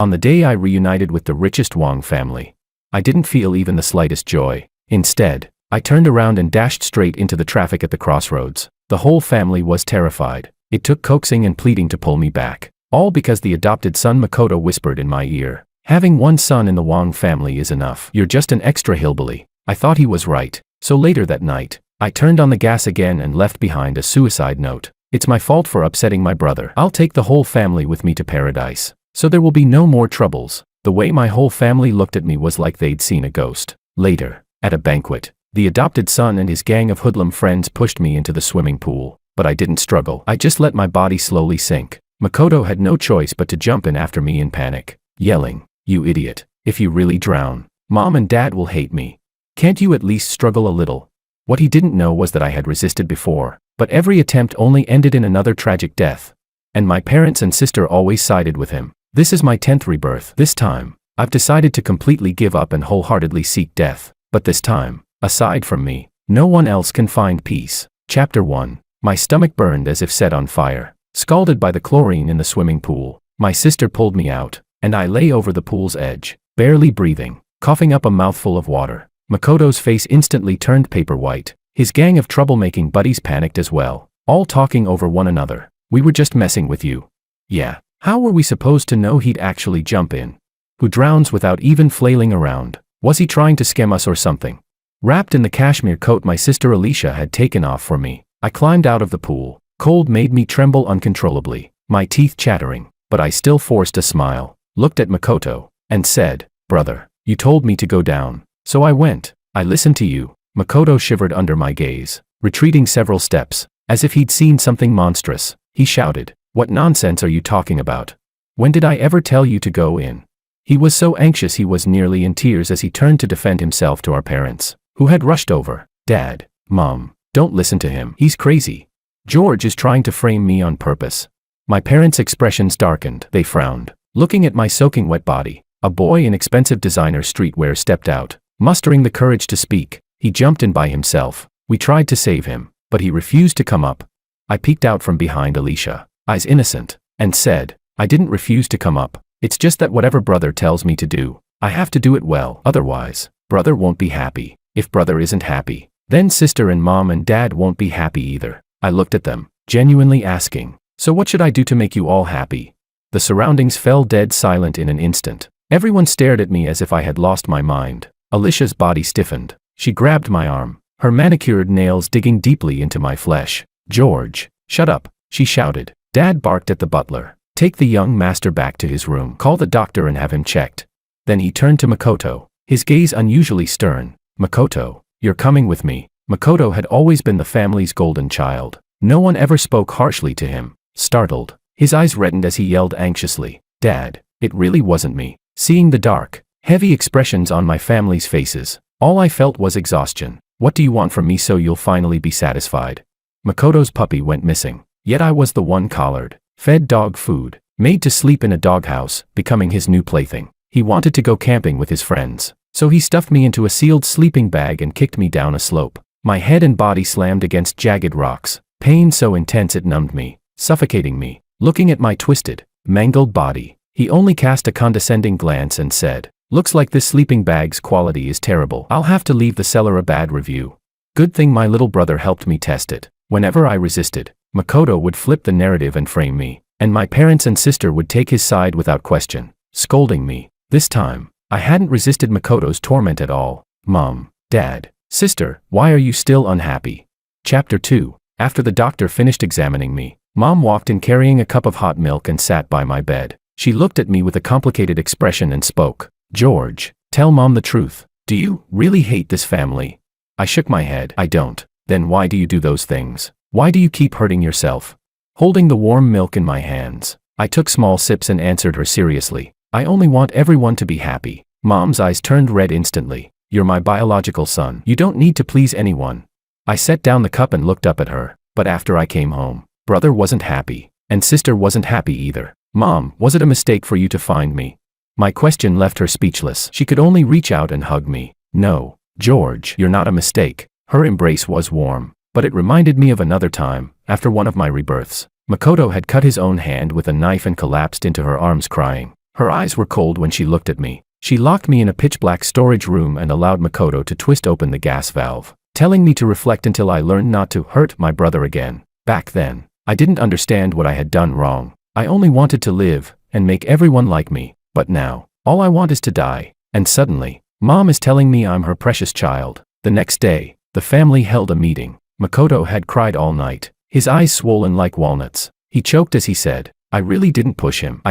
On the day I reunited with the richest Wang family, I didn't feel even the slightest joy. Instead, I turned around and dashed straight into the traffic at the crossroads. The whole family was terrified. It took coaxing and pleading to pull me back. All because the adopted son Makoto whispered in my ear, "Having one son in the Wang family is enough. You're just an extra hillbilly." I thought he was right. So later that night, I turned on the gas again and left behind a suicide note. "It's my fault for upsetting my brother. I'll take the whole family with me to paradise, so there will be no more troubles." The way my whole family looked at me was like they'd seen a ghost. Later, at a banquet, the adopted son and his gang of hoodlum friends pushed me into the swimming pool, but I didn't struggle. I just let my body slowly sink. Makoto had no choice but to jump in after me in panic, yelling, "You idiot. If you really drown, Mom and Dad will hate me. Can't you at least struggle a little?" What he didn't know was that I had resisted before, but every attempt only ended in another tragic death. And my parents and sister always sided with him. This is my 10th rebirth. This time, I've decided to completely give up and wholeheartedly seek death. But this time, aside from me, no one else can find peace. Chapter 1. My stomach burned as if set on fire. Scalded by the chlorine in the swimming pool, my sister pulled me out, and I lay over the pool's edge, barely breathing, coughing up a mouthful of water. Makoto's face instantly turned paper white. His gang of troublemaking buddies panicked as well, all talking over one another. "We were just messing with you." Yeah. How were we supposed to know he'd actually jump in? Who drowns without even flailing around? Was he trying to scam us or something? Wrapped in the cashmere coat my sister Alicia had taken off for me, I climbed out of the pool. Cold made me tremble uncontrollably, my teeth chattering, but I still forced a smile, looked at Makoto, and said, "Brother, you told me to go down, so I went. I listened to you." Makoto shivered under my gaze, retreating several steps, as if he'd seen something monstrous. He shouted, "What nonsense are you talking about? When did I ever tell you to go in?" He was so anxious he was nearly in tears as he turned to defend himself to our parents, who had rushed over. "Dad, Mom, don't listen to him. He's crazy. George is trying to frame me on purpose." My parents' expressions darkened. They frowned, looking at my soaking wet body. A boy in expensive designer streetwear stepped out, mustering the courage to speak. He jumped in by himself. We tried to save him, but he refused to come up. I peeked out from behind Alicia, eyes innocent, and said, "I didn't refuse to come up. It's just that whatever brother tells me to do, I have to do it well. Otherwise, brother won't be happy. If brother isn't happy, then sister and Mom and Dad won't be happy either." I looked at them, genuinely asking, "So what should I do to make you all happy?" The surroundings fell dead silent in an instant. Everyone stared at me as if I had lost my mind. Alicia's body stiffened. She grabbed my arm, her manicured nails digging deeply into my flesh. "George, shut up," she shouted. Dad barked at the butler. "Take the young master back to his room. Call the doctor and have him checked." Then he turned to Makoto, his gaze unusually stern. "Makoto, you're coming with me." Makoto had always been the family's golden child. No one ever spoke harshly to him. Startled, his eyes reddened as he yelled anxiously, "Dad, it really wasn't me." Seeing the dark, heavy expressions on my family's faces, all I felt was exhaustion. "What do you want from me so you'll finally be satisfied?" Makoto's puppy went missing, yet I was the one collared, fed dog food, made to sleep in a doghouse, becoming his new plaything. He wanted to go camping with his friends, so he stuffed me into a sealed sleeping bag and kicked me down a slope. My head and body slammed against jagged rocks, pain so intense it numbed me, suffocating me. Looking at my twisted, mangled body, he only cast a condescending glance and said, "Looks like this sleeping bag's quality is terrible. I'll have to leave the seller a bad review." Good thing my little brother helped me test it. Whenever I resisted, Makoto would flip the narrative and frame me, and my parents and sister would take his side without question, scolding me. This time, I hadn't resisted Makoto's torment at all. "Mom, Dad, sister, why are you still unhappy?" Chapter 2. After the doctor finished examining me, Mom walked in carrying a cup of hot milk and sat by my bed. She looked at me with a complicated expression and spoke. "George, tell Mom the truth. Do you really hate this family?" I shook my head. "I don't." "Then why do you do those things? Why do you keep hurting yourself?" Holding the warm milk in my hands, I took small sips and answered her seriously. "I only want everyone to be happy." Mom's eyes turned red instantly. "You're my biological son. You don't need to please anyone." I set down the cup and looked up at her. "But after I came home, brother wasn't happy, and sister wasn't happy either. Mom, was it a mistake for you to find me?" My question left her speechless. She could only reach out and hug me. "No, George, you're not a mistake." Her embrace was warm, but it reminded me of another time, after one of my rebirths. Makoto had cut his own hand with a knife and collapsed into her arms crying. Her eyes were cold when she looked at me. She locked me in a pitch-black storage room and allowed Makoto to twist open the gas valve, telling me to reflect until I learned not to hurt my brother again. Back then, I didn't understand what I had done wrong. I only wanted to live and make everyone like me. But now, all I want is to die. And suddenly, Mom is telling me I'm her precious child. The next day, the family held a meeting. Makoto had cried all night, his eyes swollen like walnuts. He choked as he said, "I really didn't push him.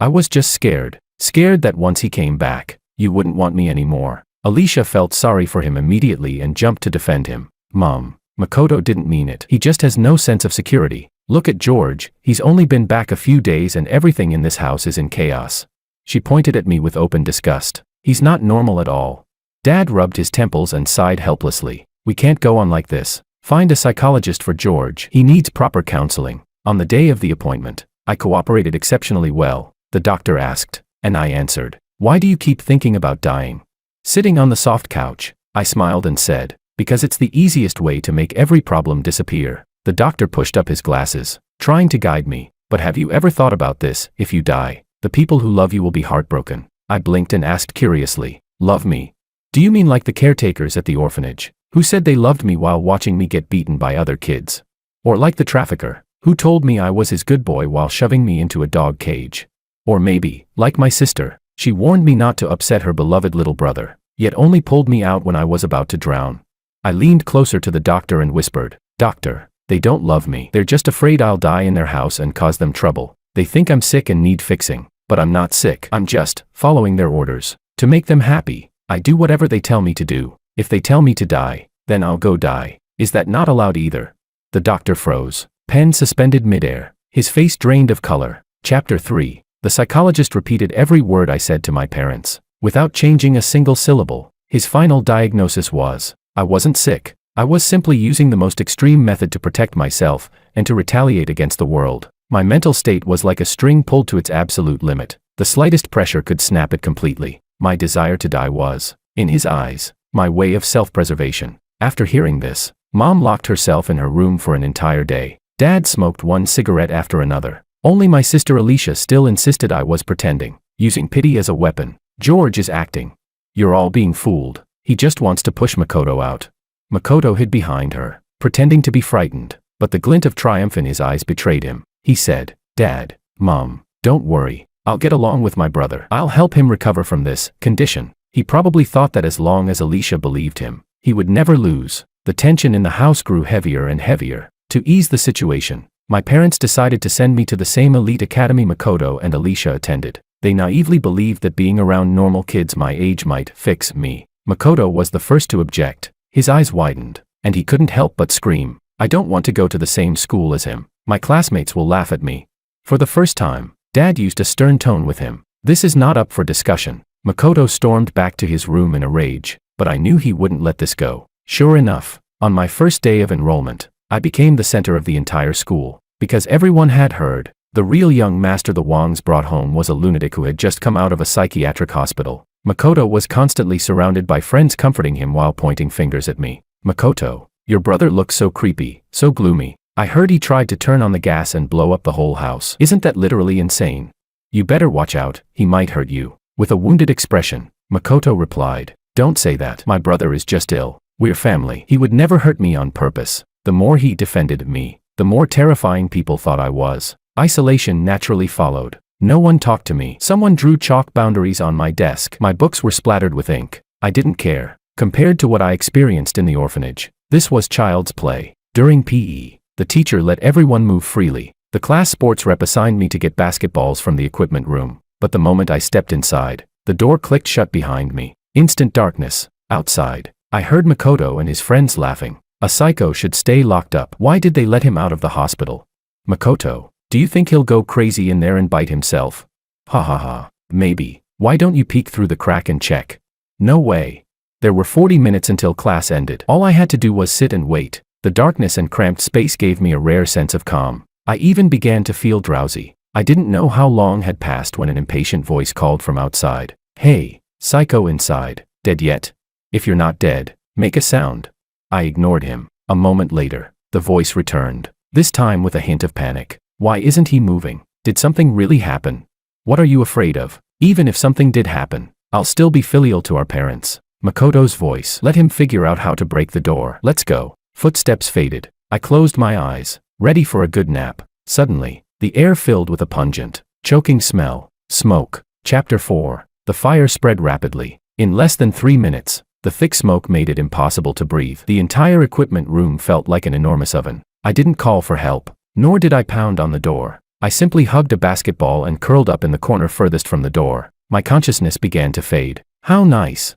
I was just scared. Scared that once he came back, you wouldn't want me anymore." Alicia felt sorry for him immediately and jumped to defend him. "Mom, Makoto didn't mean it. He just has no sense of security. Look at George, he's only been back a few days and everything in this house is in chaos." She pointed at me with open disgust. "He's not normal at all." Dad rubbed his temples and sighed helplessly. "We can't go on like this. Find a psychologist for George. He needs proper counseling." On the day of the appointment, I cooperated exceptionally well. The doctor asked, and I answered, "Why do you keep thinking about dying?" Sitting on the soft couch, I smiled and said, "Because it's the easiest way to make every problem disappear." The doctor pushed up his glasses, trying to guide me. "But have you ever thought about this? If you die, the people who love you will be heartbroken." I blinked and asked curiously, "Love me? Do you mean like the caretakers at the orphanage, who said they loved me while watching me get beaten by other kids? Or like the trafficker, who told me I was his good boy while shoving me into a dog cage? Or maybe, like my sister, she warned me not to upset her beloved little brother, yet only pulled me out when I was about to drown?" I leaned closer to the doctor and whispered, "Doctor, they don't love me. They're just afraid I'll die in their house and cause them trouble. They think I'm sick and need fixing, but I'm not sick. I'm just following their orders. To make them happy, I do whatever they tell me to do. If they tell me to die, then I'll go die. Is that not allowed either?" The doctor froze, pen suspended midair, his face drained of color. Chapter 3. The psychologist repeated every word I said to my parents, without changing a single syllable. His final diagnosis was, I wasn't sick. I was simply using the most extreme method to protect myself and to retaliate against the world. My mental state was like a string pulled to its absolute limit. The slightest pressure could snap it completely. My desire to die was, in his eyes, my way of self-preservation. After hearing this, Mom locked herself in her room for an entire day. Dad smoked one cigarette after another. Only my sister Alicia still insisted I was pretending, using pity as a weapon. "George is acting. You're all being fooled. He just wants to push Makoto out." Makoto hid behind her, pretending to be frightened, but the glint of triumph in his eyes betrayed him. He said, "Dad, Mom, don't worry. I'll get along with my brother. I'll help him recover from this condition." He probably thought that as long as Alicia believed him, he would never lose. The tension in the house grew heavier and heavier. To ease the situation, my parents decided to send me to the same elite academy Makoto and Alicia attended. They naively believed that being around normal kids my age might fix me. Makoto was the first to object. His eyes widened, and he couldn't help but scream, "I don't want to go to the same school as him. My classmates will laugh at me." For the first time, Dad used a stern tone with him. "This is not up for discussion." Makoto stormed back to his room in a rage, but I knew he wouldn't let this go. Sure enough, on my first day of enrollment, I became the center of the entire school, because everyone had heard. The real young master the Wangs brought home was a lunatic who had just come out of a psychiatric hospital. Makoto was constantly surrounded by friends comforting him while pointing fingers at me. "Makoto, your brother looks so creepy, so gloomy. I heard he tried to turn on the gas and blow up the whole house. Isn't that literally insane? You better watch out, he might hurt you." With a wounded expression, Makoto replied, "Don't say that. My brother is just ill. We're family. He would never hurt me on purpose." The more he defended me, the more terrifying people thought I was. Isolation naturally followed. No one talked to me. Someone drew chalk boundaries on my desk. My books were splattered with ink. I didn't care. Compared to what I experienced in the orphanage, this was child's play. During PE, the teacher let everyone move freely. The class sports rep assigned me to get basketballs from the equipment room. But the moment I stepped inside, the door clicked shut behind me. Instant darkness. Outside, I heard Makoto and his friends laughing. "A psycho should stay locked up. Why did they let him out of the hospital? Makoto, do you think he'll go crazy in there and bite himself?" "Ha ha ha. Maybe. Why don't you peek through the crack and check?" "No way." There were 40 minutes until class ended. All I had to do was sit and wait. The darkness and cramped space gave me a rare sense of calm. I even began to feel drowsy. I didn't know how long had passed when an impatient voice called from outside. "Hey, psycho inside, dead yet? If you're not dead, make a sound." I ignored him. A moment later, the voice returned, this time with a hint of panic. "Why isn't he moving? Did something really happen?" What are you afraid of? Even if something did happen, I'll still be filial to our parents. Makoto's voice. Let him figure out how to break the door. Let's go. Footsteps faded. I closed my eyes, ready for a good nap. Suddenly, the air filled with a pungent, choking smell. Smoke. Chapter 4. The fire spread rapidly. In less than 3 minutes, the thick smoke made it impossible to breathe. The entire equipment room felt like an enormous oven. I didn't call for help, nor did I pound on the door. I simply hugged a basketball and curled up in the corner furthest from the door. My consciousness began to fade. How nice.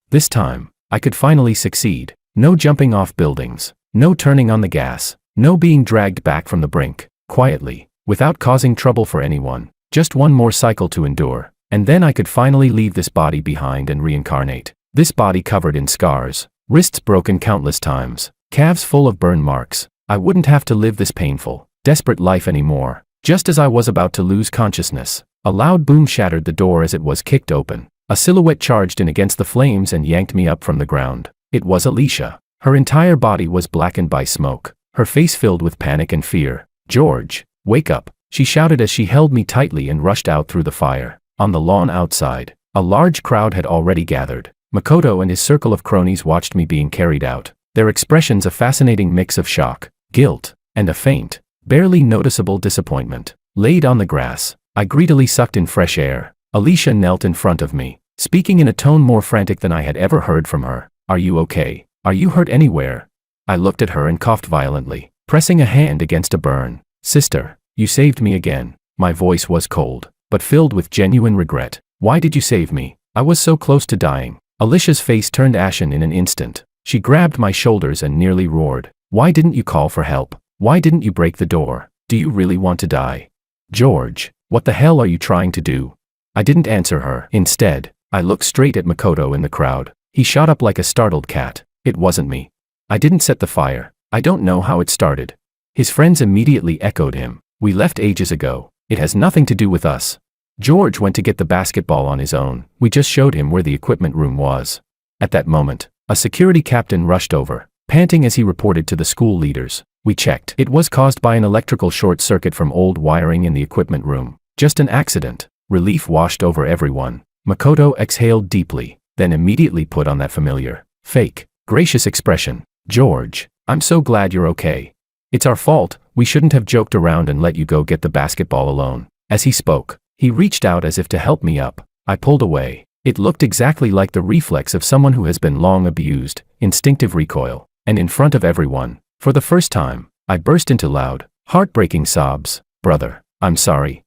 This time, I could finally succeed. No jumping off buildings, no turning on the gas, no being dragged back from the brink, quietly, without causing trouble for anyone. Just one more cycle to endure, and then I could finally leave this body behind and reincarnate. This body covered in scars, wrists broken countless times, calves full of burn marks. I wouldn't have to live this painful, desperate life anymore. Just as I was about to lose consciousness, a loud boom shattered the door as it was kicked open. A silhouette charged in against the flames and yanked me up from the ground. It was Alicia. Her entire body was blackened by smoke, her face filled with panic and fear. "George, wake up," she shouted as she held me tightly and rushed out through the fire. On the lawn outside, a large crowd had already gathered. Makoto and his circle of cronies watched me being carried out, their expressions a fascinating mix of shock, guilt, and a faint, barely noticeable disappointment. Laid on the grass, I greedily sucked in fresh air. Alicia knelt in front of me, speaking in a tone more frantic than I had ever heard from her. "Are you okay? Are you hurt anywhere?" I looked at her and coughed violently, pressing a hand against a burn. "Sister, you saved me again." My voice was cold, but filled with genuine regret. "Why did you save me? I was so close to dying." Alicia's face turned ashen in an instant. She grabbed my shoulders and nearly roared. "Why didn't you call for help? Why didn't you break the door? Do you really want to die? George, what the hell are you trying to do?" I didn't answer her. Instead, I looked straight at Makoto in the crowd. He shot up like a startled cat. "It wasn't me. I didn't set the fire. I don't know how it started." His friends immediately echoed him. "We left ages ago. It has nothing to do with us. George went to get the basketball on his own. We just showed him where the equipment room was." At that moment, a security captain rushed over, panting as he reported to the school leaders. "We checked. It was caused by an electrical short circuit from old wiring in the equipment room. Just an accident." Relief washed over everyone. Makoto exhaled deeply, then immediately put on that familiar, fake, gracious expression. "George, I'm so glad you're okay. It's our fault. We shouldn't have joked around and let you go get the basketball alone." As he spoke, he reached out as if to help me up. I pulled away. It looked exactly like the reflex of someone who has been long abused, instinctive recoil. And in front of everyone, for the first time, I burst into loud, heartbreaking sobs. "Brother, I'm sorry.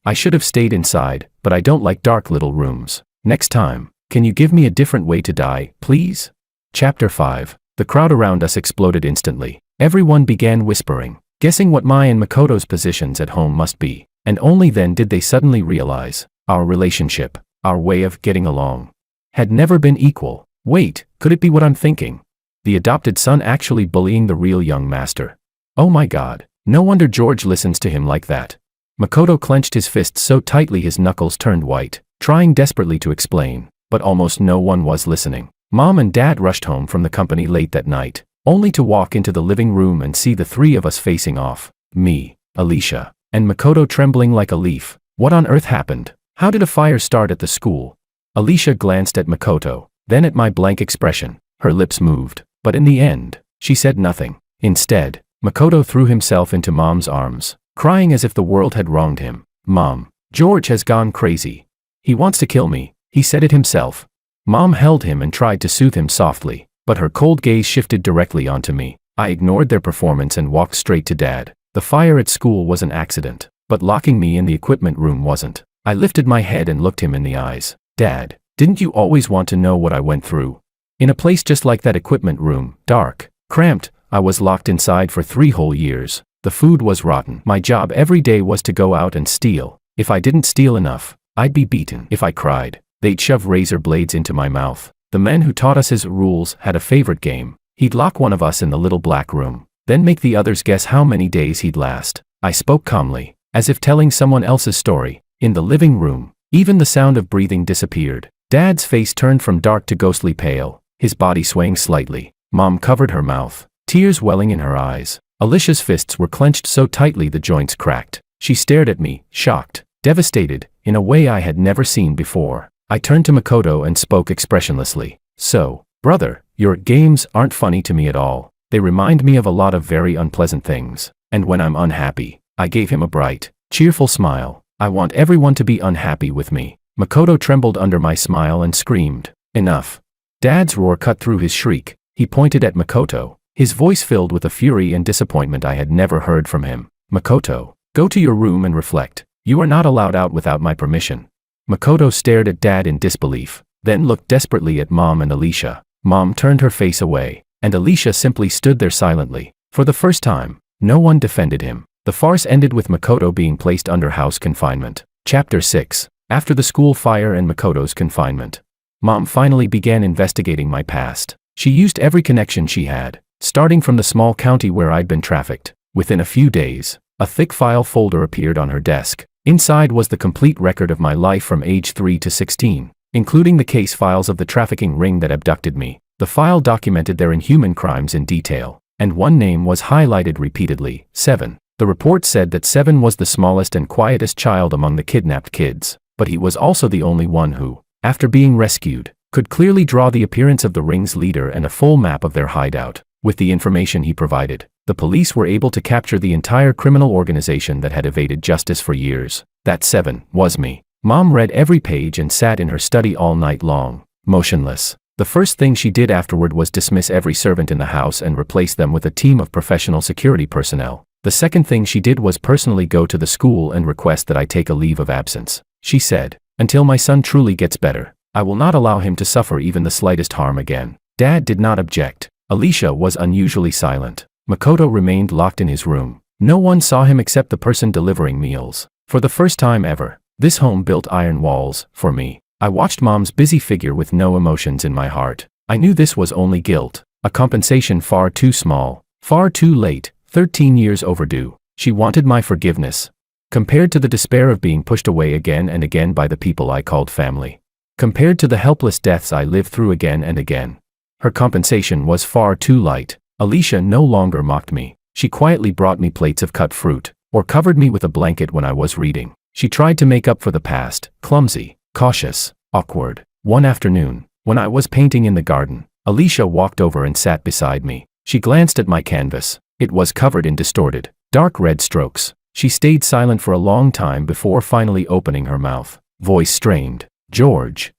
I should have stayed inside, but I don't like dark little rooms. Next time, can you give me a different way to die, please?" Chapter 5. The crowd around us exploded instantly. Everyone began whispering, guessing what my and Makoto's positions at home must be. And only then did they suddenly realize, our relationship, our way of getting along, had never been equal. Wait, could it be what I'm thinking? The adopted son actually bullying the real young master. Oh my God, no wonder George listens to him like that. Makoto clenched his fists so tightly his knuckles turned white, trying desperately to explain, but almost no one was listening. Mom and Dad rushed home from the company late that night, only to walk into the living room and see the three of us facing off. Me, Alicia, and Makoto trembling like a leaf. What on earth happened? How did a fire start at the school? Alicia glanced at Makoto, then at my blank expression. Her lips moved, but in the end, she said nothing. Instead, Makoto threw himself into Mom's arms, crying as if the world had wronged him. "Mom, George has gone crazy. He wants to kill me. He said it himself." Mom held him and tried to soothe him softly, but her cold gaze shifted directly onto me. I ignored their performance and walked straight to Dad. The fire at school was an accident, but locking me in the equipment room wasn't. I lifted my head and looked him in the eyes. "Dad, didn't you always want to know what I went through? In a place just like that equipment room, dark, cramped, I was locked inside for 3 whole years. The food was rotten. My job every day was to go out and steal. If I didn't steal enough, I'd be beaten. If I cried, they'd shove razor blades into my mouth. The man who taught us his rules had a favorite game. He'd lock one of us in the little black room, then make the others guess how many days he'd last." I spoke calmly, as if telling someone else's story. In the living room, even the sound of breathing disappeared. Dad's face turned from dark to ghostly pale, his body swaying slightly. Mom covered her mouth, tears welling in her eyes. Alicia's fists were clenched so tightly the joints cracked. She stared at me, shocked. Devastated, in a way I had never seen before, I turned to Makoto and spoke expressionlessly. So, brother, your games aren't funny to me at all. They remind me of a lot of very unpleasant things. And when I'm unhappy, I gave him a bright, cheerful smile. I want everyone to be unhappy with me. Makoto trembled under my smile and screamed, "Enough." Dad's roar cut through his shriek. He pointed at Makoto, his voice filled with a fury and disappointment I had never heard from him. "Makoto, go to your room and reflect. You are not allowed out without my permission." Makoto stared at Dad in disbelief, then looked desperately at Mom and Alicia. Mom turned her face away, and Alicia simply stood there silently. For the first time, no one defended him. The farce ended with Makoto being placed under house confinement. Chapter 6. After the school fire and Makoto's confinement, Mom finally began investigating my past. She used every connection she had, starting from the small county where I'd been trafficked. Within a few days, a thick file folder appeared on her desk. Inside was the complete record of my life from age 3 to 16, including the case files of the trafficking ring that abducted me. The file documented their inhuman crimes in detail, and one name was highlighted repeatedly: 7. The report said that 7 was the smallest and quietest child among the kidnapped kids, but he was also the only one who, after being rescued, could clearly draw the appearance of the ring's leader and a full map of their hideout. With the information he provided, the police were able to capture the entire criminal organization that had evaded justice for years. That 7 was me. Mom read every page and sat in her study all night long, motionless. The first thing she did afterward was dismiss every servant in the house and replace them with a team of professional security personnel. The second thing she did was personally go to the school and request that I take a leave of absence. She said, "Until my son truly gets better, I will not allow him to suffer even the slightest harm again." Dad did not object. Alicia was unusually silent. Makoto remained locked in his room. No one saw him except the person delivering meals. For the first time ever, this home built iron walls for me. I watched Mom's busy figure with no emotions in my heart. I knew this was only guilt, a compensation far too small, far too late, 13 years overdue. She wanted my forgiveness, compared to the despair of being pushed away again and again by the people I called family. Compared to the helpless deaths I lived through again and again, her compensation was far too light. Alicia no longer mocked me. She quietly brought me plates of cut fruit, or covered me with a blanket when I was reading. She tried to make up for the past, clumsy, cautious, awkward. One afternoon, when I was painting in the garden, Alicia walked over and sat beside me. She glanced at my canvas. It was covered in distorted, dark red strokes. She stayed silent for a long time before finally opening her mouth, voice strained. "George."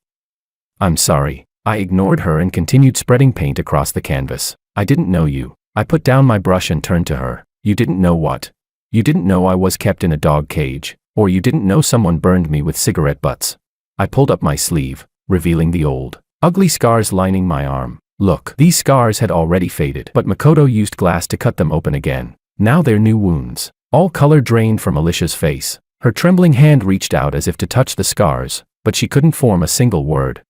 "I'm sorry." I ignored her and continued spreading paint across the canvas. "I didn't know you." I put down my brush and turned to her. "You didn't know what? You didn't know I was kept in a dog cage, or you didn't know someone burned me with cigarette butts." I pulled up my sleeve, revealing the old, ugly scars lining my arm. Look, these scars had already faded, but Makoto used glass to cut them open again. Now they're new wounds. All color drained from Alicia's face. Her trembling hand reached out as if to touch the scars, but she couldn't form a single word.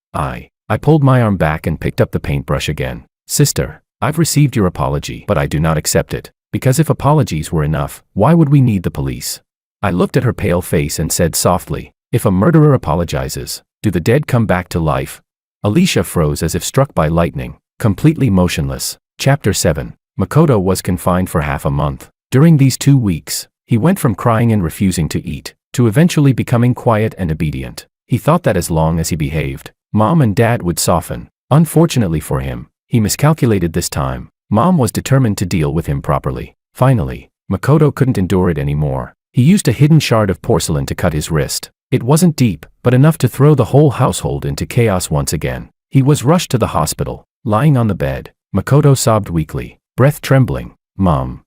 I pulled my arm back and picked up the paintbrush again. "Sister, I've received your apology, but I do not accept it. Because if apologies were enough, why would we need the police?" I looked at her pale face and said softly, "If a murderer apologizes, do the dead come back to life?" Alicia froze as if struck by lightning, completely motionless. Chapter 7. Makoto was confined for half a month. During these 2 weeks, he went from crying and refusing to eat, to eventually becoming quiet and obedient. He thought that as long as he behaved, Mom and Dad would soften. Unfortunately for him, he miscalculated this time. Mom was determined to deal with him properly. Finally, Makoto couldn't endure it anymore. He used a hidden shard of porcelain to cut his wrist. It wasn't deep, but enough to throw the whole household into chaos once again. He was rushed to the hospital. Lying on the bed, Makoto sobbed weakly, breath trembling. "Mom,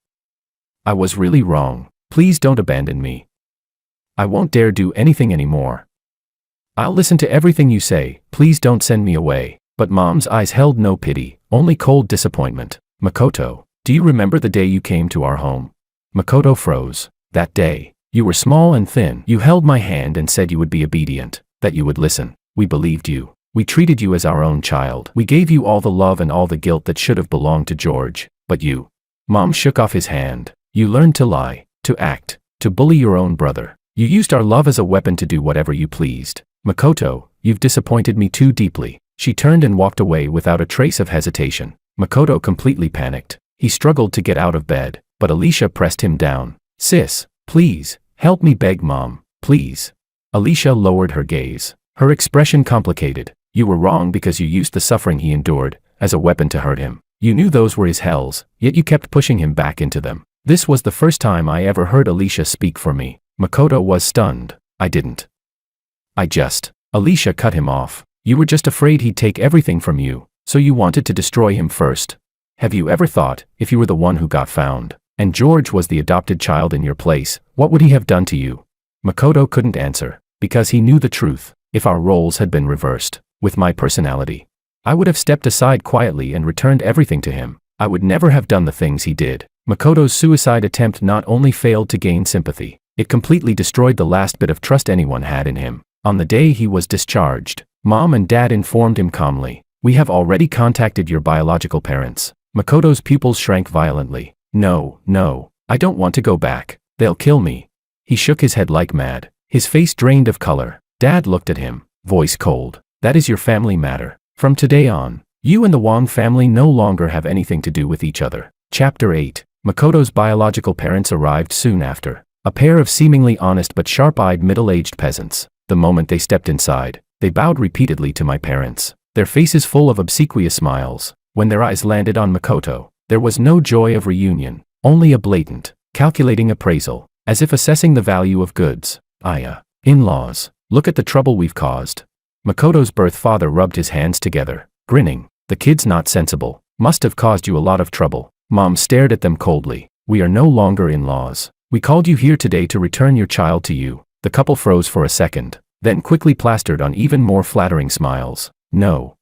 I was really wrong. Please don't abandon me. I won't dare do anything anymore. I'll listen to everything you say. Please don't send me away." But Mom's eyes held no pity, only cold disappointment. "Makoto, do you remember the day you came to our home?" Makoto froze. "That day, you were small and thin. You held my hand and said you would be obedient, that you would listen. We believed you. We treated you as our own child. We gave you all the love and all the guilt that should have belonged to George. But you..." Mom shook off his hand. "You learned to lie, to act, to bully your own brother. You used our love as a weapon to do whatever you pleased. Makoto, you've disappointed me too deeply." She turned and walked away without a trace of hesitation. Makoto completely panicked. He struggled to get out of bed, but Alicia pressed him down. "Sis, please, help me," begged Mom. "Please." Alicia lowered her gaze. Her expression complicated. You were wrong because you used the suffering he endured as a weapon to hurt him. You knew those were his hells, yet you kept pushing him back into them. This was the first time I ever heard Alicia speak for me. Makoto was stunned. I didn't. Alicia cut him off. You were just afraid he'd take everything from you, so you wanted to destroy him first. Have you ever thought, if you were the one who got found, and George was the adopted child in your place, what would he have done to you? Makoto couldn't answer, because he knew the truth. If our roles had been reversed, with my personality, I would have stepped aside quietly and returned everything to him. I would never have done the things he did. Makoto's suicide attempt not only failed to gain sympathy, it completely destroyed the last bit of trust anyone had in him. On the day he was discharged, Mom and Dad informed him calmly, "We have already contacted your biological parents." Makoto's pupils shrank violently. No, I don't want to go back. They'll kill me." He shook his head like mad. His face drained of color. Dad looked at him, voice cold. "That is your family matter. From today on, you and the Wong family no longer have anything to do with each other." Chapter 8. Makoto's biological parents arrived soon after. A pair of seemingly honest but sharp-eyed middle-aged peasants. The moment they stepped inside, they bowed repeatedly to my parents, their faces full of obsequious smiles. When their eyes landed on Makoto, there was no joy of reunion, only a blatant, calculating appraisal, as if assessing the value of goods. In-laws, look at the trouble we've caused." Makoto's birth father rubbed his hands together, grinning. "The kid's not sensible. Must have caused you a lot of trouble." Mom stared at them coldly. "We are no longer in-laws. We called you here today to return your child to you." The couple froze for a second, then quickly plastered on even more flattering smiles. No,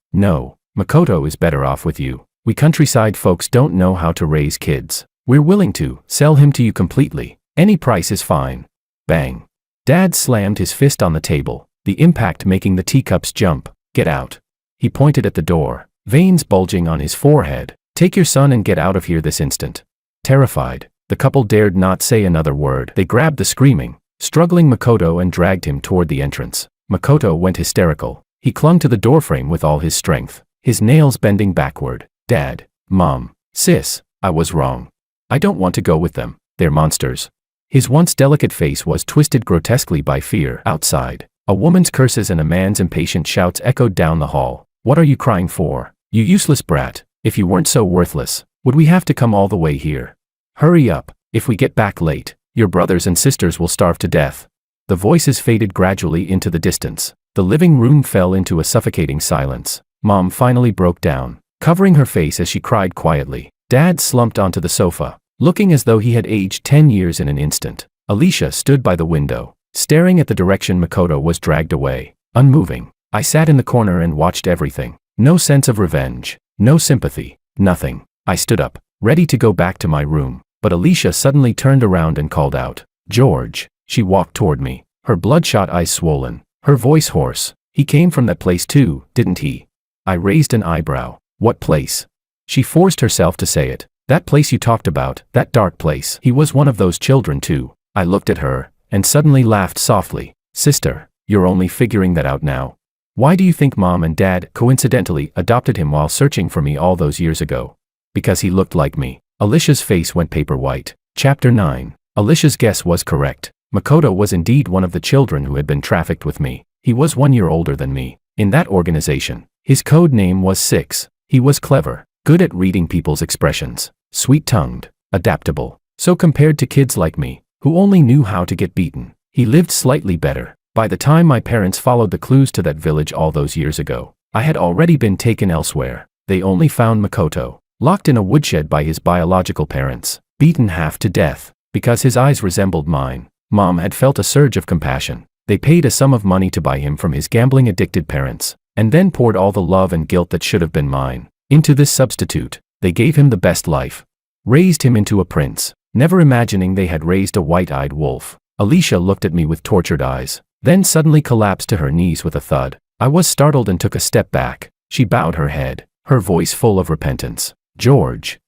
Makoto is better off with you. We countryside folks don't know how to raise kids. We're willing to sell him to you completely. Any price is fine." Bang. Dad slammed his fist on the table, the impact making the teacups jump. "Get out." He pointed at the door, veins bulging on his forehead. "Take your son and get out of here this instant." Terrified, the couple dared not say another word. They grabbed the screaming, struggling Makoto and dragged him toward the entrance. Makoto went hysterical. He clung to the doorframe with all his strength, his nails bending backward. "Dad, Mom, Sis, I was wrong. I don't want to go with them. They're monsters." His once delicate face was twisted grotesquely by fear. Outside, a woman's curses and a man's impatient shouts echoed down the hall. "What are you crying for? You useless brat. If you weren't so worthless, would we have to come all the way here? Hurry up. If we get back late, your brothers and sisters will starve to death." The voices faded gradually into the distance. The living room fell into a suffocating silence. Mom finally broke down, covering her face as she cried quietly. Dad slumped onto the sofa, looking as though he had aged 10 years in an instant. Alicia stood by the window, staring at the direction Makoto was dragged away, unmoving. I sat in the corner and watched everything. No sense of revenge, no sympathy, nothing. I stood up, ready to go back to my room, but Alicia suddenly turned around and called out, "George." She walked toward me, her bloodshot eyes swollen, her voice hoarse. "He came from that place too, didn't he?" I raised an eyebrow. "What place?" She forced herself to say it. "That place you talked about, that dark place. He was one of those children too." I looked at her, and suddenly laughed softly. "Sister, you're only figuring that out now. Why do you think Mom and Dad coincidentally adopted him while searching for me all those years ago? Because he looked like me." Alicia's face went paper white. Chapter 9. Alicia's guess was correct. Makoto was indeed one of the children who had been trafficked with me. He was 1 year older than me. In that organization, his code name was 6. He was clever, good at reading people's expressions, sweet-tongued, adaptable. So compared to kids like me, who only knew how to get beaten, he lived slightly better. By the time my parents followed the clues to that village all those years ago, I had already been taken elsewhere. They only found Makoto, locked in a woodshed by his biological parents, beaten half to death, because his eyes resembled mine. Mom had felt a surge of compassion. They paid a sum of money to buy him from his gambling-addicted parents, and then poured all the love and guilt that should have been mine into this substitute. They gave him the best life, raised him into a prince, never imagining they had raised a white-eyed wolf. Alicia looked at me with tortured eyes, then suddenly collapsed to her knees with a thud. I was startled and took a step back. She bowed her head, her voice full of repentance. "George,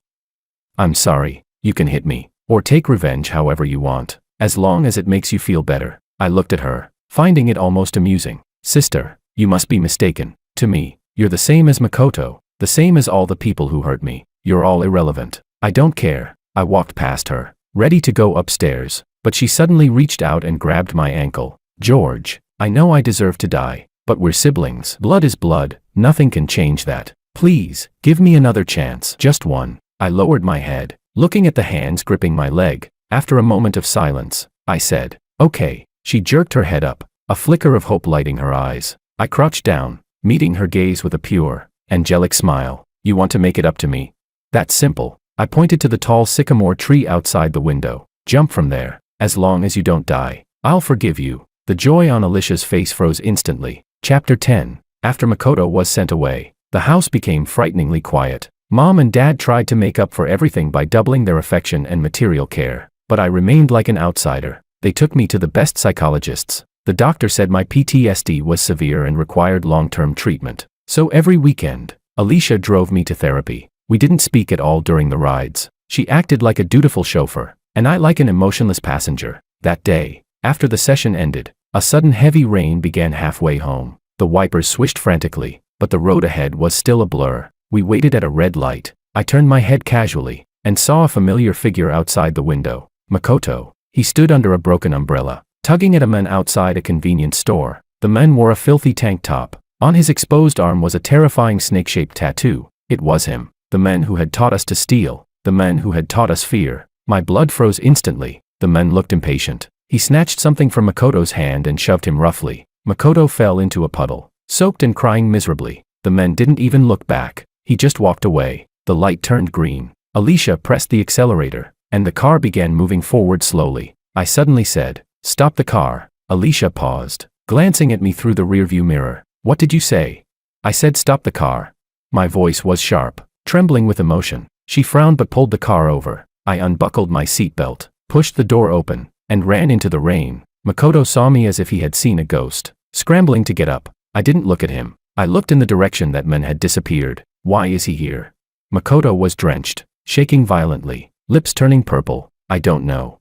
I'm sorry. You can hit me, or take revenge however you want, as long as it makes you feel better." I looked at her, finding it almost amusing. "Sister, you must be mistaken. To me, you're the same as Makoto, the same as all the people who hurt me. You're all irrelevant. I don't care." I walked past her, ready to go upstairs, but she suddenly reached out and grabbed my ankle. "George." I know I deserve to die, but we're siblings. Blood is blood, nothing can change that. Please, give me another chance. Just one. I lowered my head, looking at the hands gripping my leg. After a moment of silence, I said, okay. She jerked her head up, a flicker of hope lighting her eyes. I crouched down, meeting her gaze with a pure, angelic smile. You want to make it up to me? That's simple. I pointed to the tall sycamore tree outside the window. Jump from there. As long as you don't die, I'll forgive you. The joy on Alicia's face froze instantly. Chapter 10. After Makoto was sent away, the house became frighteningly quiet. Mom and Dad tried to make up for everything by doubling their affection and material care, but I remained like an outsider. They took me to the best psychologists. The doctor said my PTSD was severe and required long-term treatment. So every weekend, Alicia drove me to therapy. We didn't speak at all during the rides. She acted like a dutiful chauffeur, and I like an emotionless passenger. That day, after the session ended, a sudden heavy rain began halfway home. The wipers swished frantically, but the road ahead was still a blur. We waited at a red light. I turned my head casually, and saw a familiar figure outside the window. Makoto. He stood under a broken umbrella, tugging at a man outside a convenience store. The man wore a filthy tank top. On his exposed arm was a terrifying snake-shaped tattoo. It was him, the man who had taught us to steal, the man who had taught us fear. My blood froze instantly. The man looked impatient. He snatched something from Makoto's hand and shoved him roughly. Makoto fell into a puddle, soaked and crying miserably. The man didn't even look back. He just walked away. The light turned green. Alicia pressed the accelerator, and the car began moving forward slowly. I suddenly said, "Stop the car." Alicia paused, glancing at me through the rearview mirror. "What did you say?" I said, "Stop the car." My voice was sharp, trembling with emotion. She frowned but pulled the car over. I unbuckled my seatbelt, pushed the door open, and ran into the rain. Makoto saw me as if he had seen a ghost, scrambling to get up. I didn't look at him. I looked in the direction that man had disappeared. Why is he here? Makoto was drenched, shaking violently, lips turning purple. I don't know.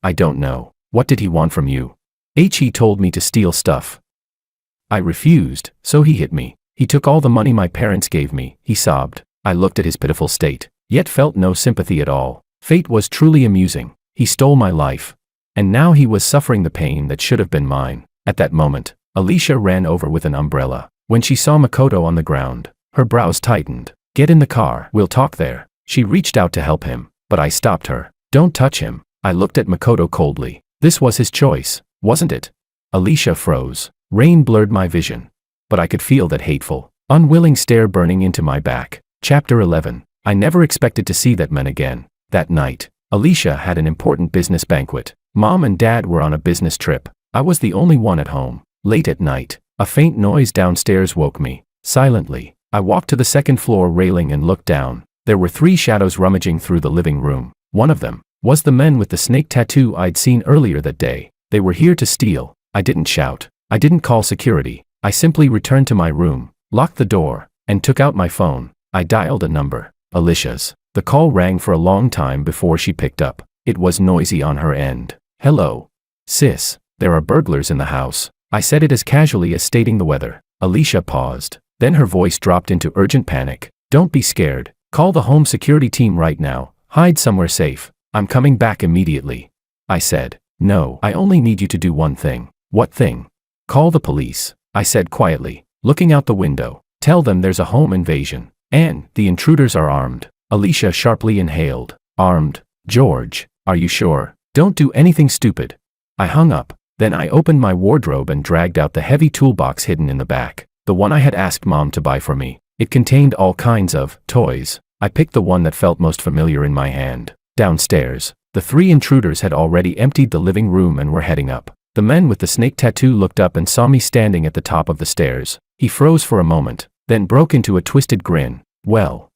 I don't know. What did he want from you? He told me to steal stuff. I refused, so he hit me. He took all the money my parents gave me, he sobbed. I looked at his pitiful state, yet felt no sympathy at all. Fate was truly amusing. He stole my life. And now he was suffering the pain that should have been mine. At that moment, Alicia ran over with an umbrella. When she saw Makoto on the ground, her brows tightened. "Get in the car, we'll talk there." She reached out to help him, but I stopped her. "Don't touch him." I looked at Makoto coldly. This was his choice, wasn't it? Alicia froze. Rain blurred my vision, but I could feel that hateful, unwilling stare burning into my back. Chapter 11. I never expected to see that man again. That night, Alicia had an important business banquet. Mom and Dad were on a business trip. I was the only one at home. Late at night, a faint noise downstairs woke me. Silently, I walked to the second floor railing and looked down. There were 3 shadows rummaging through the living room. One of them was the men with the snake tattoo I'd seen earlier that day. They were here to steal. I didn't shout. I didn't call security. I simply returned to my room, locked the door, and took out my phone. I dialed a number. Alicia's. The call rang for a long time before she picked up. It was noisy on her end. "Hello. Sis, there are burglars in the house." I said it as casually as stating the weather. Alicia paused. Then her voice dropped into urgent panic. "Don't be scared. Call the home security team right now. Hide somewhere safe. I'm coming back immediately." I said, "No, I only need you to do one thing." "What thing?" "Call the police," I said quietly, looking out the window. "Tell them there's a home invasion, and the intruders are armed." Alicia sharply inhaled. "Armed? George, are you sure? Don't do anything stupid." I hung up. Then I opened my wardrobe and dragged out the heavy toolbox hidden in the back, the one I had asked Mom to buy for me. It contained all kinds of toys. I picked the one that felt most familiar in my hand. Downstairs, the 3 intruders had already emptied the living room and were heading up. The man with the snake tattoo looked up and saw me standing at the top of the stairs. He froze for a moment, then broke into a twisted grin. Well,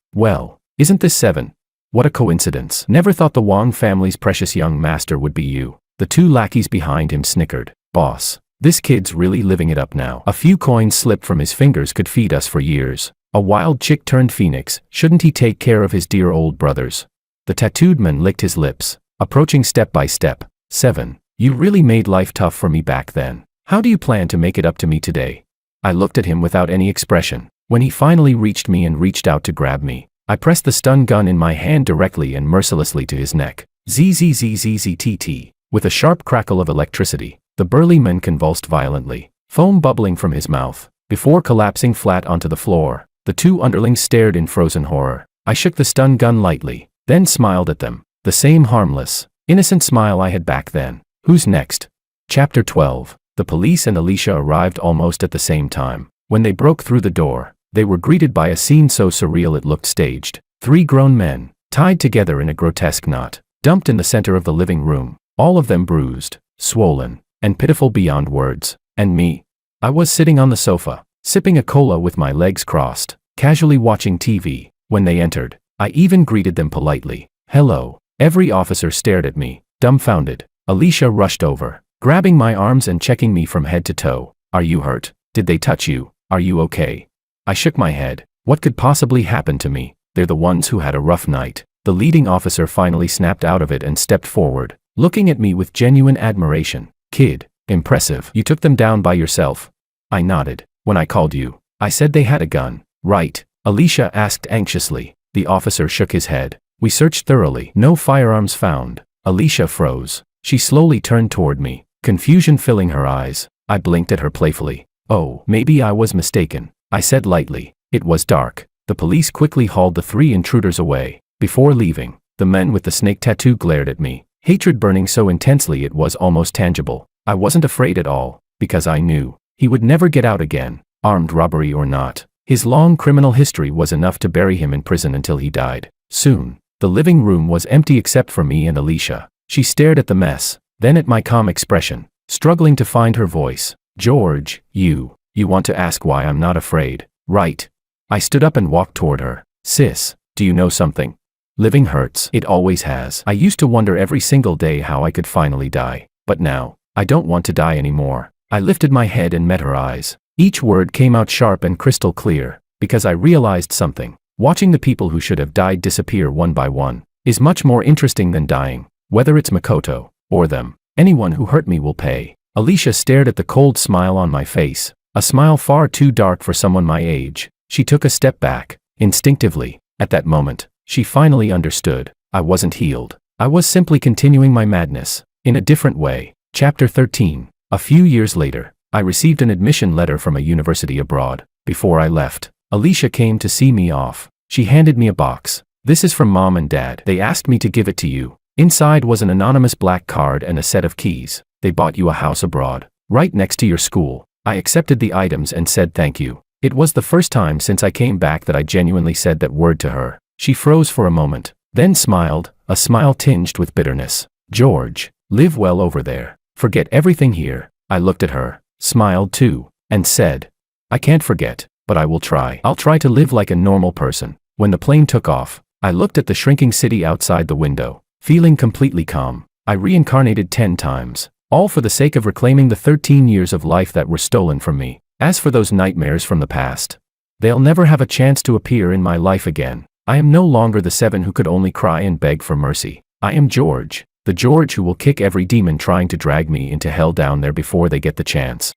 isn't this 7? What a coincidence. Never thought the Wong family's precious young master would be you. The 2 lackeys behind him snickered. "Boss, this kid's really living it up now. A few coins slipped from his fingers could feed us for years. A wild chick turned phoenix. Shouldn't he take care of his dear old brothers?" The tattooed man licked his lips, approaching step by step. 7. You really made life tough for me back then. How do you plan to make it up to me today? I looked at him without any expression. When he finally reached me and reached out to grab me, I pressed the stun gun in my hand directly and mercilessly to his neck. ZZZZZTT. With a sharp crackle of electricity, The burly man convulsed violently, foam bubbling from his mouth, before collapsing flat onto the floor. The two underlings stared in frozen horror. I shook the stun gun lightly, then smiled at them. The same harmless, innocent smile I had back then. Who's next? Chapter 12. The police and Alicia arrived almost at the same time. When they broke through the door, they were greeted by a scene so surreal it looked staged. 3 grown men, tied together in a grotesque knot, dumped in the center of the living room, all of them bruised, swollen, and pitiful beyond words. And me? I was sitting on the sofa, sipping a cola with my legs crossed, casually watching TV. When they entered, I even greeted them politely. Hello. Every officer stared at me, dumbfounded. Alicia rushed over, grabbing my arms and checking me from head to toe. Are you hurt? Did they touch you? Are you okay? I shook my head. What could possibly happen to me? They're the ones who had a rough night. The leading officer finally snapped out of it and stepped forward, looking at me with genuine admiration. Kid, impressive. You took them down by yourself. I nodded. When I called you, I said they had a gun, right? Alicia asked anxiously. The officer shook his head. We searched thoroughly. No firearms found. Alicia froze. She slowly turned toward me, confusion filling her eyes. I blinked at her playfully. Oh, maybe I was mistaken, I said lightly. It was dark. The police quickly hauled the 3 intruders away. Before leaving, the man with the snake tattoo glared at me, hatred burning so intensely it was almost tangible. I wasn't afraid at all, because I knew he would never get out again, armed robbery or not. His long criminal history was enough to bury him in prison until he died. Soon, the living room was empty except for me and Alicia. She stared at the mess, then at my calm expression, struggling to find her voice. George, you want to ask why I'm not afraid, right? I stood up and walked toward her. Sis, do you know something? Living hurts. It always has. I used to wonder every single day how I could finally die. But now, I don't want to die anymore. I lifted my head and met her eyes. Each word came out sharp and crystal clear, because I realized something. Watching the people who should have died disappear one by one is much more interesting than dying. Whether it's Makoto, or them, anyone who hurt me will pay. Alicia stared at the cold smile on my face, a smile far too dark for someone my age. She took a step back, instinctively. At that moment, she finally understood. I wasn't healed. I was simply continuing my madness, in a different way. Chapter 13. A few years later, I received an admission letter from a university abroad. Before I left, Alicia came to see me off. She handed me a box. This is from Mom and Dad. They asked me to give it to you. Inside was an anonymous black card and a set of keys. They bought you a house abroad, right next to your school. I accepted the items and said thank you. It was the first time since I came back that I genuinely said that word to her. She froze for a moment, then smiled, a smile tinged with bitterness. George, live well over there. Forget everything here. I looked at her, smiled too, and said, I can't forget, but I will try. I'll try to live like a normal person. When the plane took off, I looked at the shrinking city outside the window, feeling completely calm. I reincarnated 10 times, all for the sake of reclaiming the 13 years of life that were stolen from me. As for those nightmares from the past, they'll never have a chance to appear in my life again. I am no longer the 7 who could only cry and beg for mercy. I am George, the George who will kick every demon trying to drag me into hell down there before they get the chance.